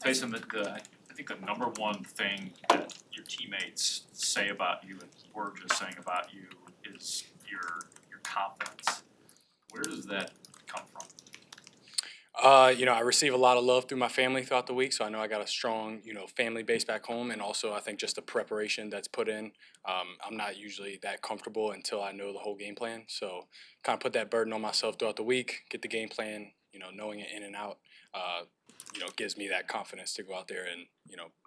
Tyson, I think the number one thing that your teammates say about you and we're just saying about you is your confidence. Where does that come from? I receive a lot of love through my family throughout the week, so I know I got a strong, family base back home, and also I think just the preparation that's put in. I'm not usually that comfortable until I know the whole game plan, so kind of put that burden on myself throughout the week, get the game plan, knowing it in and out, gives me that confidence to go out there and,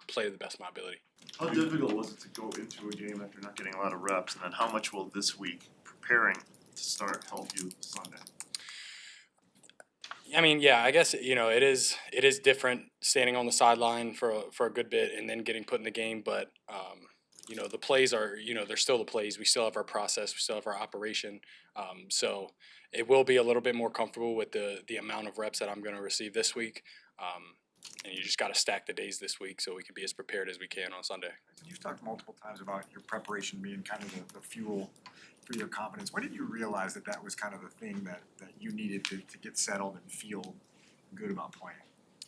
play to the best of my ability. How difficult was it to go into a game after not getting a lot of reps, and then how much will this week preparing to start help you Sunday? I mean, yeah, I guess it is different standing on the sideline for a good bit and then getting put in the game. But the plays are they're still the plays. We still have our process. We still have our operation. So it will be a little bit more comfortable with the amount of reps that I'm going to receive this week. And you just got to stack the days this week so we can be as prepared as we can on Sunday. You've talked multiple times about your preparation being kind of the fuel for your confidence. When did you realize that was kind of the thing that you needed to get settled and feel good about playing?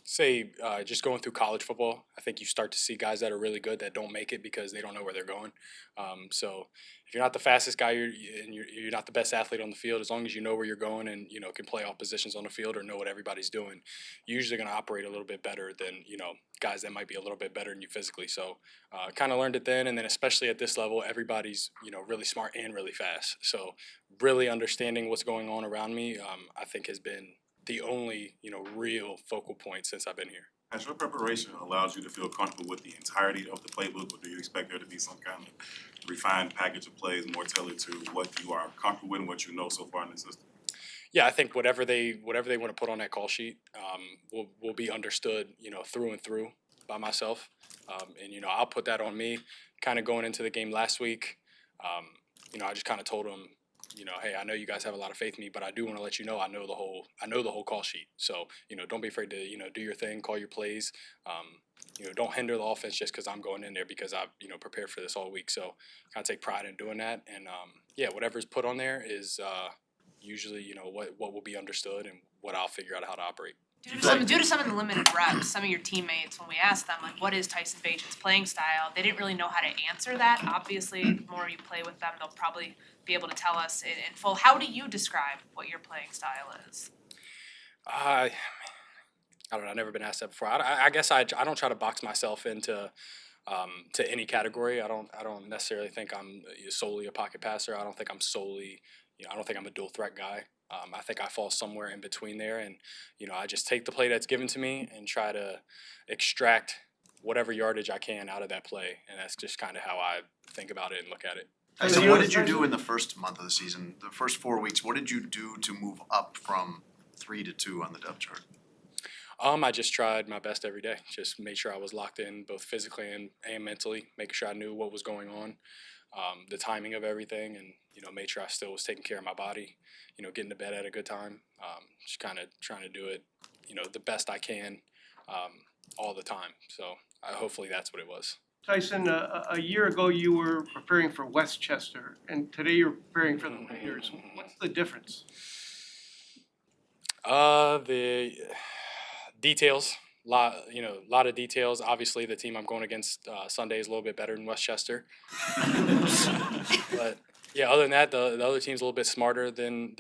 Say just going through college football, I think you start to see guys that are really good that don't make it because they don't know where they're going. So if you're not the fastest guy and you're not the best athlete on the field, as long as you know where you're going and can play all positions on the field or know what everybody's doing, you're usually going to operate a little bit better than guys that might be a little bit better than you physically. So kind of learned it then, and then especially at this level, everybody's really smart and really fast. So really understanding what's going on around me, I think has been the only, real focal point since I've been here. Has your preparation allowed you to feel comfortable with the entirety of the playbook, or do you expect there to be some kind of refined package of plays more tailored to what you are comfortable with and what you know so far in the system? Yeah, I think whatever they want to put on that call sheet will be understood, through and through by myself. And I'll put that on me. Kind of going into the game last week, I just kind of told them, hey, I know you guys have a lot of faith in me, but I do want to let you know I know the whole call sheet. So, don't be afraid to, do your thing, call your plays. Don't hinder the offense just because I'm going in there because I've, prepared for this all week. So kind of take pride in doing that. And, whatever's put on there is usually, what will be understood and what I'll figure out how to operate. Due to some of the limited reps, some of your teammates, when we asked them, like, what is Tyson Bagent's playing style, they didn't really know how to answer that. Obviously, the more you play with them, they'll probably be able to tell us in full. How do you describe what your playing style is? I don't know. I've never been asked that before. I guess I don't try to box myself into to any category. I don't necessarily think I'm solely a pocket passer. I don't think I'm solely, I don't think I'm a dual threat guy. I think I fall somewhere in between there, and I just take the play that's given to me and try to extract whatever yardage I can out of that play, and that's just kind of how I think about it and look at it. So what did you do in the first month of the season, the first 4 weeks? What did you do to move up from 3 to 2 on the depth chart? I just tried my best every day. Just made sure I was locked in both physically and mentally, making sure I knew what was going on, the timing of everything, and made sure I still was taking care of my body, getting to bed at a good time, just kind of trying to do it, the best I can all the time. So hopefully that's what it was. Tyson, a year ago you were preparing for Westchester, and today you're preparing for the Raiders. What's the difference? The details, lot of details. Obviously, the team I'm going against Sunday is a little bit better than Westchester. But yeah, other than that, the other team's a little bit smarter than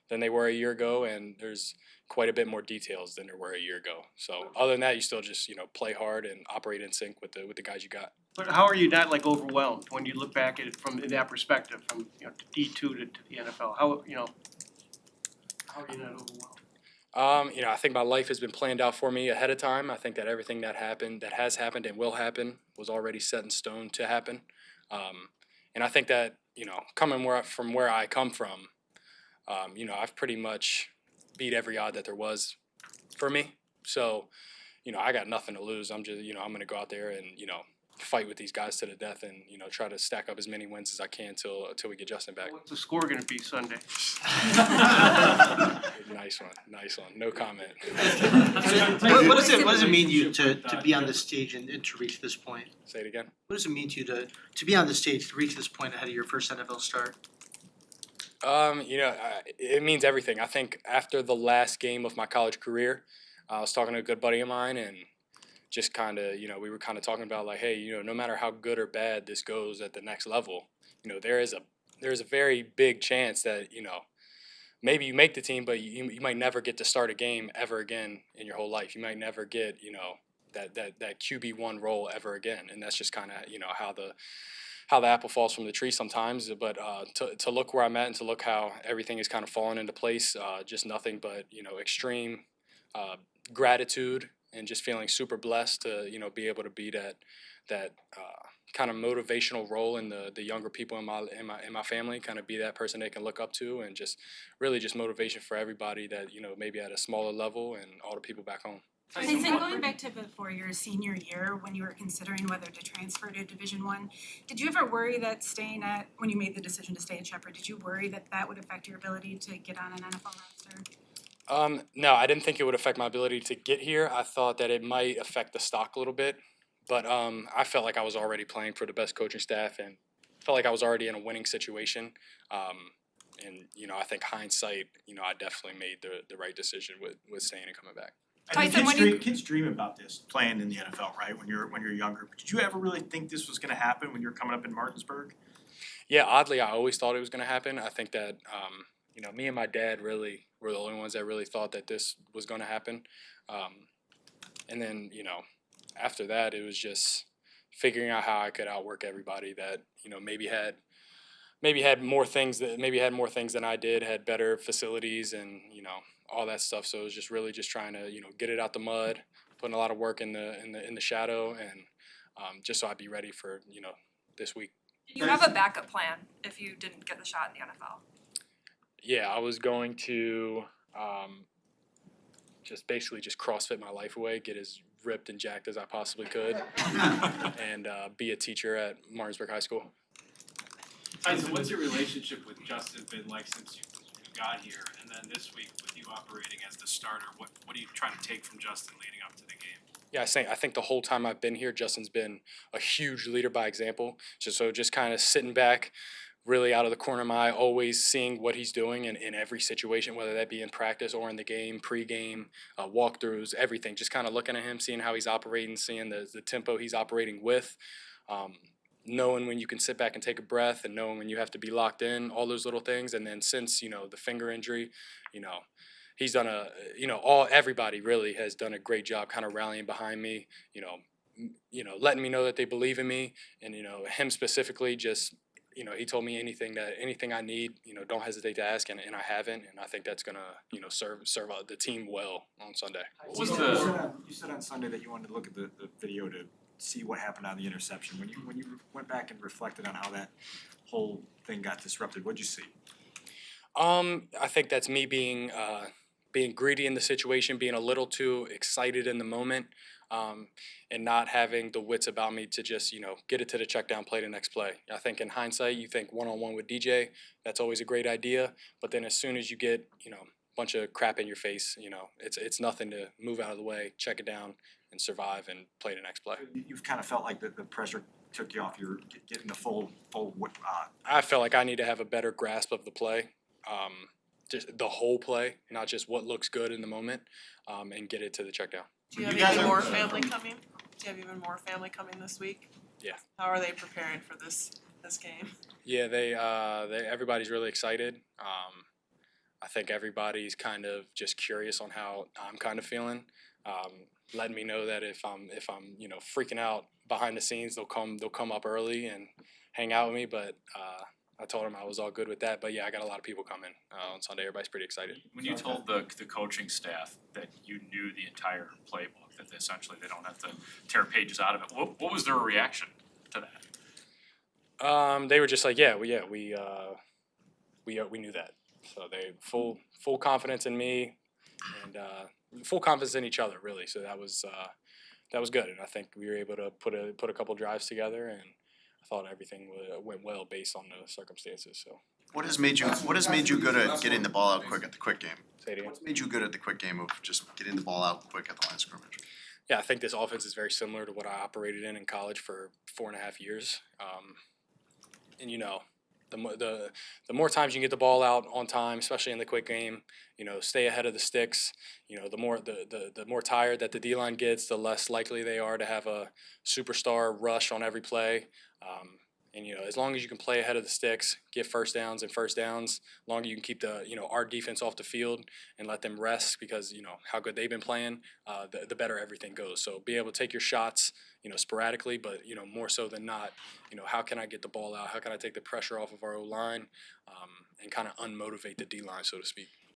they were a year ago, and there's quite a bit more details than there were a year ago. So other than that, you still just play hard and operate in sync with the guys you got. But how are you not overwhelmed when you look back at it from that perspective, from D2 to the NFL? How are you not overwhelmed? I think my life has been planned out for me ahead of time. I think that everything that has happened and will happen was already set in stone to happen. And I think that, coming from where I come from, I've pretty much beat every odd that there was for me. So, I got nothing to lose. I'm just, I'm going to go out there and, fight with these guys to the death and, try to stack up as many wins as I can till we get Justin back. What's the score going to be Sunday? Nice one. No comment. What does it mean to you to be on this stage and to reach this point? Say it again. What does it mean to you to be on the stage to reach this point ahead of your first NFL start? It means everything. I think after the last game of my college career, I was talking to a good buddy of mine, and just kind of, we were kind of talking about like, hey, no matter how good or bad this goes at the next level, there's a very big chance that, maybe you make the team, but you might never get to start a game ever again in your whole life. You might never get, that QB1 role ever again. And that's just kind of, how the apple falls from the tree sometimes. But to look where I'm at and to look how everything is kind of falling into place, just nothing but, extreme gratitude and just feeling super blessed to, be able to be that kind of motivational role in the younger people in my family, kind of be that person they can look up to, and just really just motivation for everybody that, maybe at a smaller level and all the people back home. Tyson, going back to before your senior year, when you were considering whether to transfer to Division I, did you ever worry that when you made the decision to stay at Shepherd, did you worry that would affect your ability to get on an NFL roster? No, I didn't think it would affect my ability to get here. I thought that it might affect the stock a little bit, but I felt like I was already playing for the best coaching staff and felt like I was already in a winning situation. And I think hindsight, I definitely made the right decision with staying and coming back. Tyson, Kids dream about this, playing in the NFL, right? When you're younger. Did you ever really think this was going to happen when you were coming up in Martinsburg? Yeah, oddly, I always thought it was going to happen. I think that me and my dad really were the only ones that really thought that this was going to happen. And then after that, it was just figuring out how I could outwork everybody that maybe had more things than I did, had better facilities, and all that stuff. So it was just really just trying to get it out the mud, putting a lot of work in the shadow, and just so I'd be ready for this week. Did you have a backup plan if you didn't get the shot in the NFL? Yeah, I was going to just basically just CrossFit my life away, get as ripped and jacked as I possibly could, and be a teacher at Martinsburg High School. Tyson, what's your relationship with Justin been like since you got here, and then this week with you operating as the starter? What are you trying to take from Justin leading up to the game? Yeah, I think the whole time I've been here, Justin's been a huge leader by example. Just kind of sitting back, really out of the corner of my eye, always seeing what he's doing in every situation, whether that be in practice or in the game, pre-game, walkthroughs, everything. Just kind of looking at him, seeing how he's operating, seeing the tempo he's operating with. Knowing when you can sit back and take a breath, and knowing when you have to be locked in, all those little things. And then since the finger injury, he's done everybody really has done a great job kind of rallying behind me, letting me know that they believe in me, and him specifically just he told me anything I need, don't hesitate to ask, and I haven't, and I think that's gonna serve the team well on Sunday. You said on Sunday that you wanted to look at the video to see what happened on the interception. When you went back and reflected on how that whole thing got disrupted, what'd you see? I think that's me being greedy in the situation, being a little too excited in the moment, and not having the wits about me to just get it to the check down, play the next play. I think in hindsight, you think one-on-one with DJ, that's always a great idea. But then as soon as you get a bunch of crap in your face, it's nothing to move out of the way, check it down, and survive and play the next play. You've kind of felt like the pressure took you off your getting the full. I felt like I need to have a better grasp of the play, just the whole play, not just what looks good in the moment, and get it to the check down. Do you have even more family coming? Do you have even more family coming this week? Yeah. How are they preparing for this game? Yeah, everybody's really excited. I think everybody's kind of just curious on how I'm kind of feeling. Letting me know that if I'm freaking out behind the scenes, they'll come up early and hang out with me. But I told them I was all good with that. But yeah, I got a lot of people coming on Sunday. Everybody's pretty excited. When you told the coaching staff that you knew the entire playbook, that essentially they don't have to tear pages out of it, what was their reaction to that? They were just like, we knew that. So they full confidence in me, and full confidence in each other, really. So that was good, and I think we were able to put a couple drives together, and I thought everything went well based on the circumstances. So. What has made you good at getting the ball out quick at the quick game? Say it again. What's made you good at the quick game of just getting the ball out quick at the line of scrimmage? Yeah, I think this offense is very similar to what I operated in college for 4.5 years. And the more times you can get the ball out on time, especially in the quick game, stay ahead of the sticks. The more tired that the D-line gets, the less likely they are to have a superstar rush on every play. And as long as you can play ahead of the sticks, get first downs, longer you can keep our defense off the field and let them rest because how good they've been playing, the better everything goes. So be able to take your shots, sporadically, but more so than not, how can I get the ball out? How can I take the pressure off of our O line, and kind of unmotivate the D line, so to speak.